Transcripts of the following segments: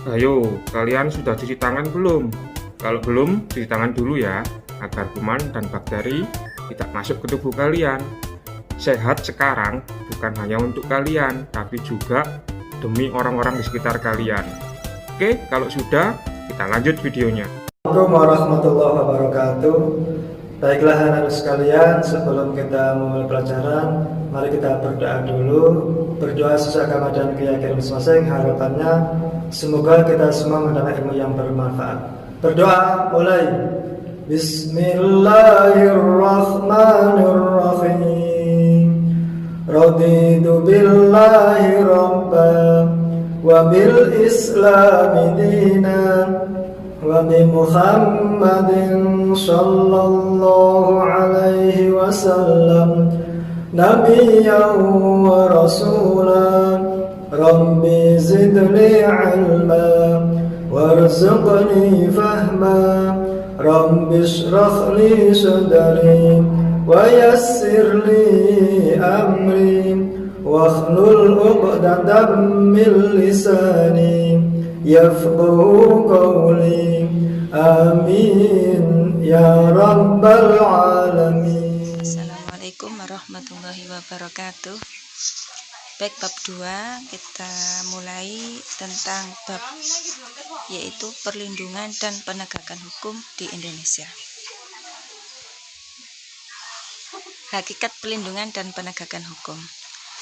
Ayo, kalian sudah cuci tangan belum? Kalau belum, cuci tangan dulu ya, agar kuman dan bakteri tidak masuk ke tubuh kalian. Sehat sekarang bukan hanya untuk kalian, tapi juga demi orang-orang di sekitar kalian. Oke, kalau sudah, kita lanjut videonya. Assalamualaikum warahmatullahi wabarakatuh. Baiklah anak-anak sekalian, sebelum kita memulai pelajaran, mari kita berdoa dulu. Berdoa sesuai agama dan keyakinan masing-masing. Harapannya semoga kita semua mendapat ilmu yang bermanfaat. Berdoa mulai. Bismillahirrahmanirrahim. Raditu billahi rabban wa bil islami dinan wa bi Muhammadin sallallahu alaihi wasallam nabiyyan wa rasulan. Rabbi zidni ilma warzuqni fahma. Rabbi shrah li sadri wa yassir li amri wakhlul 'uqdatam min lisani yafqahu qawli. Amin ya rabbal alamin. Assalamualaikum warahmatullahi wabarakatuh. Baik, bab 2 kita mulai tentang bab yaitu perlindungan dan penegakan hukum di Indonesia. Hakikat perlindungan dan penegakan hukum.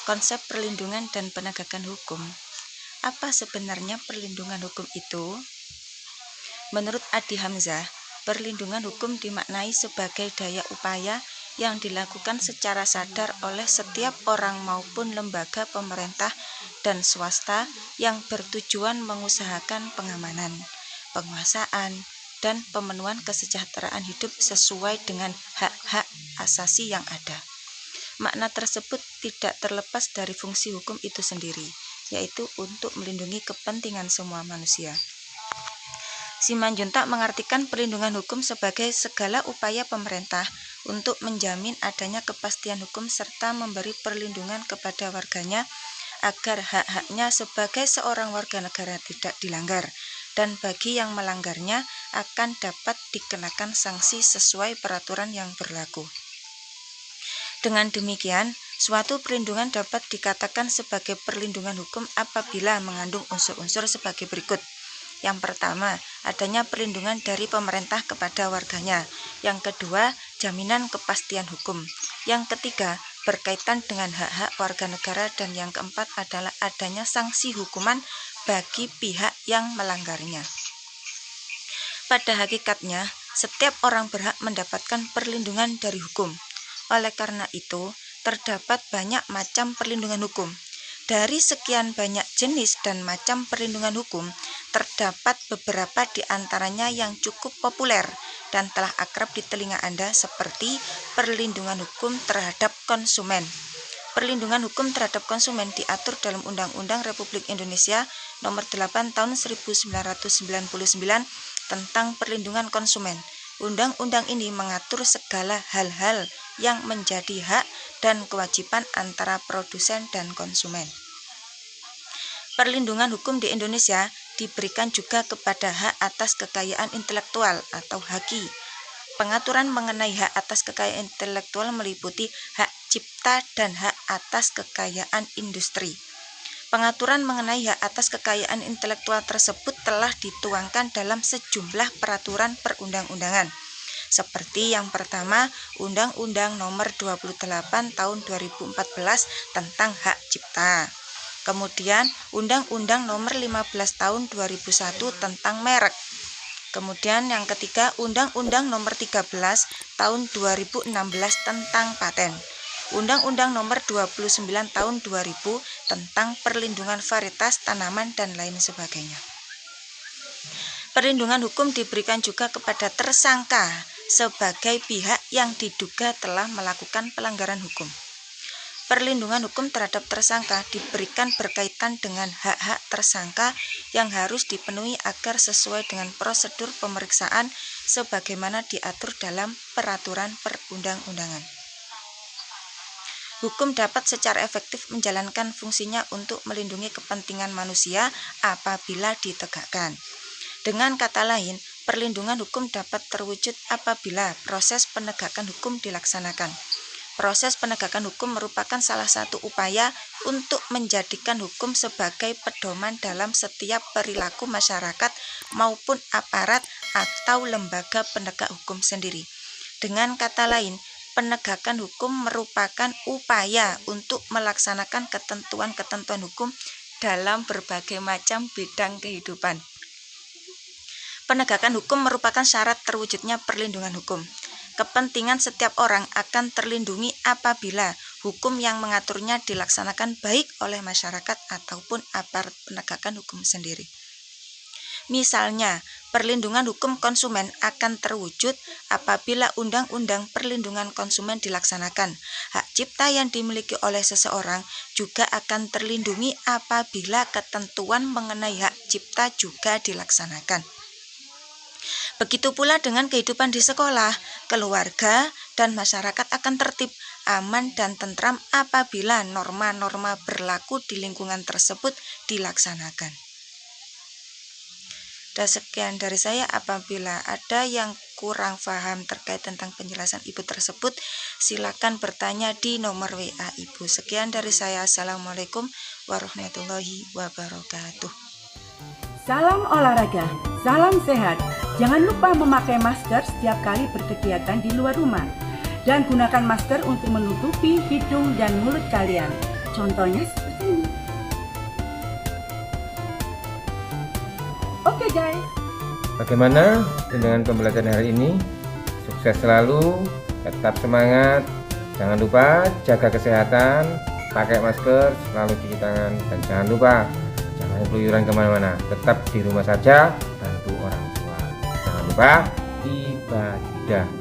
Konsep perlindungan dan penegakan hukum. Apa sebenarnya perlindungan hukum itu? Menurut Adi Hamzah, perlindungan hukum dimaknai sebagai daya upaya yang dilakukan secara sadar oleh setiap orang maupun lembaga pemerintah dan swasta yang bertujuan mengusahakan pengamanan, penguasaan, dan pemenuhan kesejahteraan hidup sesuai dengan hak-hak asasi yang ada. Makna tersebut tidak terlepas dari fungsi hukum itu sendiri, yaitu untuk melindungi kepentingan semua manusia. Simanjuntak mengartikan perlindungan hukum sebagai segala upaya pemerintah untuk menjamin adanya kepastian hukum serta memberi perlindungan kepada warganya agar hak-haknya sebagai seorang warga negara tidak dilanggar, dan bagi yang melanggarnya akan dapat dikenakan sanksi sesuai peraturan yang berlaku. Dengan demikian, suatu perlindungan dapat dikatakan sebagai perlindungan hukum apabila mengandung unsur-unsur sebagai berikut. Yang pertama, adanya perlindungan dari pemerintah kepada warganya. Yang kedua, jaminan kepastian hukum. Yang ketiga, berkaitan dengan hak-hak warga negara. Dan yang keempat adalah adanya sanksi hukuman bagi pihak yang melanggarnya. Pada hakikatnya, setiap orang berhak mendapatkan perlindungan dari hukum. Oleh karena itu, terdapat banyak macam perlindungan hukum. Dari sekian banyak jenis dan macam perlindungan hukum, terdapat beberapa di antaranya yang cukup populer dan telah akrab di telinga Anda, seperti perlindungan hukum terhadap konsumen. Perlindungan hukum terhadap konsumen diatur dalam Undang-Undang Republik Indonesia Nomor 8 Tahun 1999 tentang perlindungan konsumen. Undang-undang ini mengatur segala hal-hal yang menjadi hak dan kewajiban antara produsen dan konsumen. Perlindungan hukum di Indonesia diberikan juga kepada hak atas kekayaan intelektual atau HAKI. Pengaturan mengenai hak atas kekayaan intelektual meliputi hak cipta dan hak atas kekayaan industri. Pengaturan mengenai hak atas kekayaan intelektual tersebut telah dituangkan dalam sejumlah peraturan perundang-undangan. Seperti yang pertama, Undang-Undang Nomor 28 Tahun 2014 tentang hak cipta. Kemudian Undang-Undang Nomor 15 Tahun 2001 tentang merek. Kemudian yang ketiga, Undang-Undang Nomor 13 Tahun 2016 tentang paten. Undang-Undang Nomor 29 Tahun 2000 tentang perlindungan varietas tanaman dan lain sebagainya. Perlindungan hukum diberikan juga kepada tersangka sebagai pihak yang diduga telah melakukan pelanggaran hukum. Perlindungan hukum terhadap tersangka diberikan berkaitan dengan hak-hak tersangka yang harus dipenuhi agar sesuai dengan prosedur pemeriksaan sebagaimana diatur dalam peraturan perundang-undangan. hukum dapat secara efektif menjalankan fungsinya untuk melindungi kepentingan manusia apabila ditegakkan. Dengan kata lain, perlindungan hukum dapat terwujud apabila proses penegakan hukum dilaksanakan. Proses penegakan hukum merupakan salah satu upaya untuk menjadikan hukum sebagai pedoman dalam setiap perilaku masyarakat maupun aparat atau lembaga penegak hukum sendiri. Dengan kata lain, penegakan hukum merupakan upaya untuk melaksanakan ketentuan-ketentuan hukum dalam berbagai macam bidang kehidupan. Penegakan hukum merupakan syarat terwujudnya perlindungan hukum. Kepentingan setiap orang akan terlindungi apabila hukum yang mengaturnya dilaksanakan baik oleh masyarakat ataupun aparat penegakan hukum sendiri. Misalnya, perlindungan hukum konsumen akan terwujud apabila Undang-Undang Perlindungan Konsumen dilaksanakan. Hak cipta yang dimiliki oleh seseorang juga akan terlindungi apabila ketentuan mengenai hak cipta juga dilaksanakan. Begitu pula dengan kehidupan di sekolah, keluarga, dan masyarakat akan tertib, aman, dan tentram apabila norma-norma berlaku di lingkungan tersebut dilaksanakan. Dan sekian dari saya. Apabila ada yang kurang paham terkait tentang penjelasan Ibu tersebut, silakan bertanya di nomor WA Ibu. Sekian dari saya. Assalamualaikum warahmatullahi wabarakatuh. Salam olahraga, salam sehat. Jangan lupa memakai masker setiap kali berkegiatan di luar rumah. Dan gunakan masker untuk menutupi hidung dan mulut kalian. Contohnya seperti ini. Oke guys. Bagaimana dengan pembelajaran hari ini? Sukses selalu, tetap semangat. Jangan lupa jaga kesehatan, pakai masker, selalu cuci tangan, dan jangan lupa jangan keluyuran kemana-mana. Tetap di rumah saja, bantu orang tua. Jangan lupa ibadah.